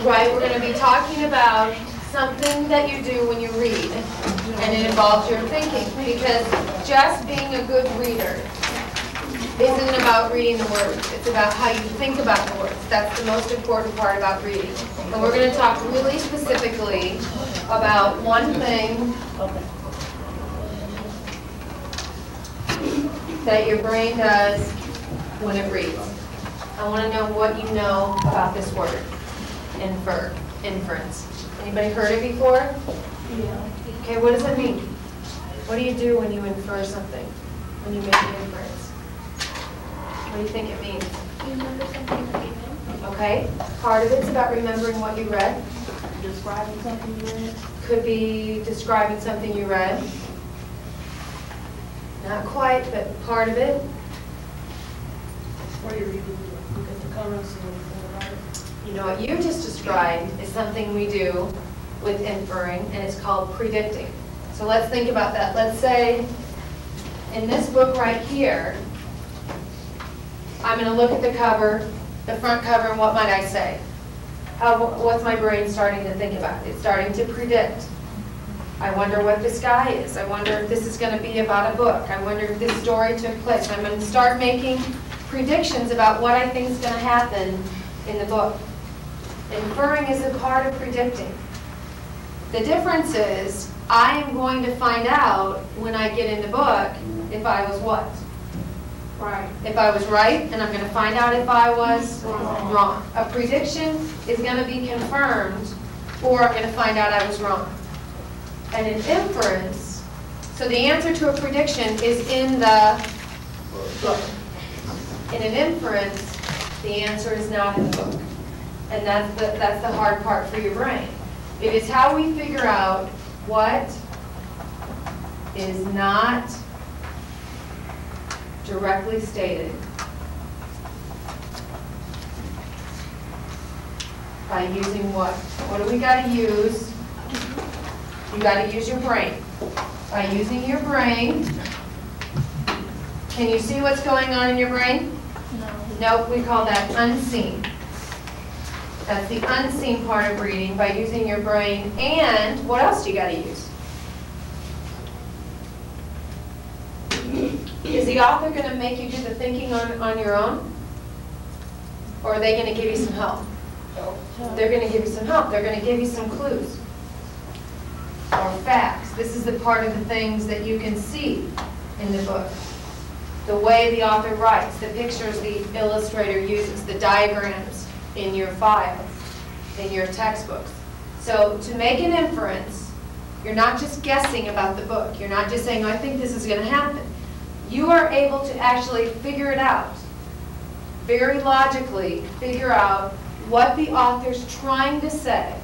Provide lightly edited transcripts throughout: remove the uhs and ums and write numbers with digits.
Right, we're going to be talking about something that you do when you read, and it involves your thinking, because just being a good reader isn't about reading the words, it's about how you think about the words. That's the most important part about reading. And we're going to talk really specifically about one thing that your brain does when it reads. I want to know what you know about this word, inference. Anybody heard it before? Yeah. Okay, what does it mean? What do you do when you infer something, when you make an inference? What do you think it means? Remember something that you read? Okay, part of it's about remembering what you read. Describing something you read? Could be describing something you read. Not quite, but part of it. Or you read it, look at the colors and everything about it. You know, what you just described is something we do with inferring, and it's called predicting. So let's think about that. Let's say in this book right here, I'm going to look at the cover, the front cover, and what might I say? What's my brain starting to think about? It's starting to predict. I wonder what this guy is. I wonder if this is going to be about a book. I wonder if this story took place. I'm going to start making predictions about what I think is going to happen in the book. Inferring is a part of predicting. The difference is I am going to find out when I get in the book if I was what? Right. If I was right, and I'm going to find out if I was wrong. A prediction is going to be confirmed, or I'm going to find out I was wrong. And an inference, so the answer to a prediction is in the book. In an inference, the answer is not in the book. And that's the hard part for your brain. It is how we figure out what is not directly stated by using what? What do we got to use? You got to use your brain. By using your brain, can you see what's going on in your brain? No. Nope, we call that unseen. That's the unseen part of reading, by using your brain. And what else do you got to use? Is the author going to make you do the thinking on your own? Or are they going to give you some help? They're going to give you some help. They're going to give you some clues or facts. This is the part of the things that you can see in the book. The way the author writes, the pictures the illustrator uses, the diagrams in your files, in your textbooks. So to make an inference, you're not just guessing about the book. You're not just saying, I think this is going to happen. You are able to actually figure it out, very logically figure out what the author's trying to say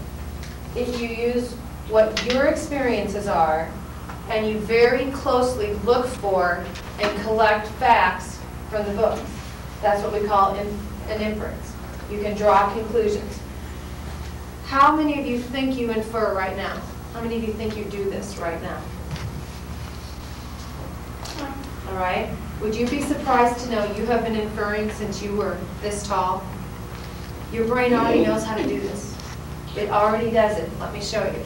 if you use what your experiences are and you very closely look for and collect facts from the books. That's what we call an inference. You can draw conclusions. How many of you think you infer right now? How many of you think you do this right now? All right. Would you be surprised to know you have been inferring since you were this tall? Your brain already knows how to do this. It already does it. Let me show you.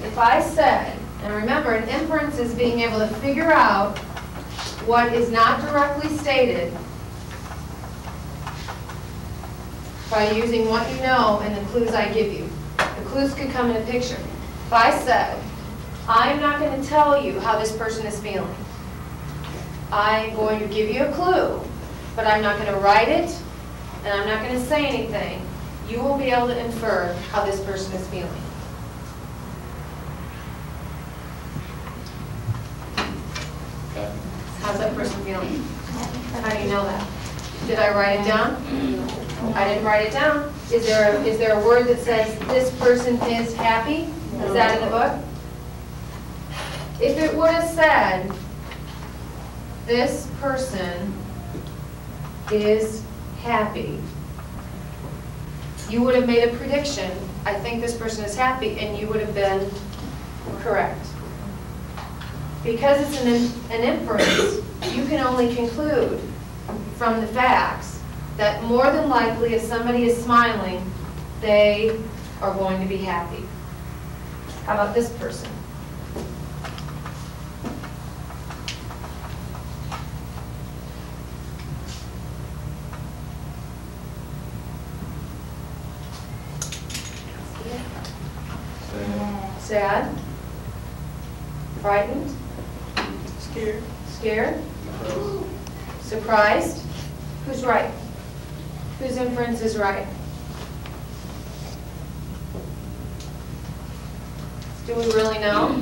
If I said, and remember, an inference is being able to figure out what is not directly stated by using what you know and the clues I give you. The clues could come in a picture. If I said, I'm not going to tell you how this person is feeling. I'm going to give you a clue, but I'm not going to write it, and I'm not going to say anything. You will be able to infer how this person is feeling. How's that person feeling? How do you know that? Did I write it down? I didn't write it down. Is there a word that says this person is happy? Is that in the book? If it would have said this person is happy, you would have made a prediction. I think this person is happy, and you would have been correct. Because it's an inference, you can only conclude from the facts that more than likely if somebody is smiling, they are going to be happy. How about this person? Sad? Frightened? Scared. Scared? Surprised? Who's right? Whose inference is right? Do we really know?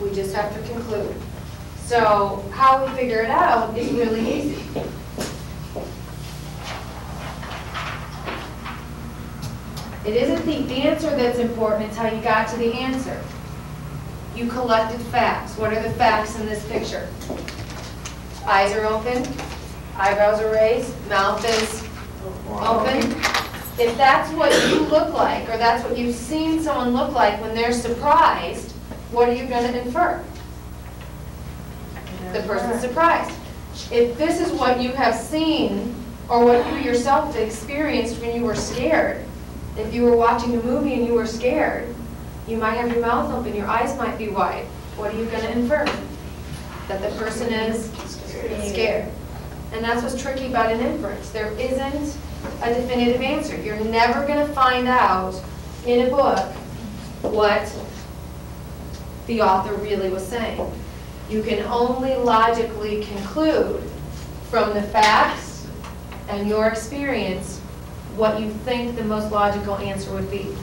We just have to conclude. So how we figure it out is really easy. It isn't the answer that's important, it's how you got to the answer. You collected facts. What are the facts in this picture? Eyes are open, eyebrows are raised, mouth is open. If that's what you look like, or that's what you've seen someone look like when they're surprised, what are you going to infer? The person's surprised. If this is what you have seen, or what you yourself experienced when you were scared, if you were watching a movie and you were scared, you might have your mouth open, your eyes might be wide. What are you going to infer? That the person is scared. And that's what's tricky about an inference. There isn't a definitive answer. You're never going to find out in a book what the author really was saying. You can only logically conclude from the facts and your experience what you think the most logical answer would be.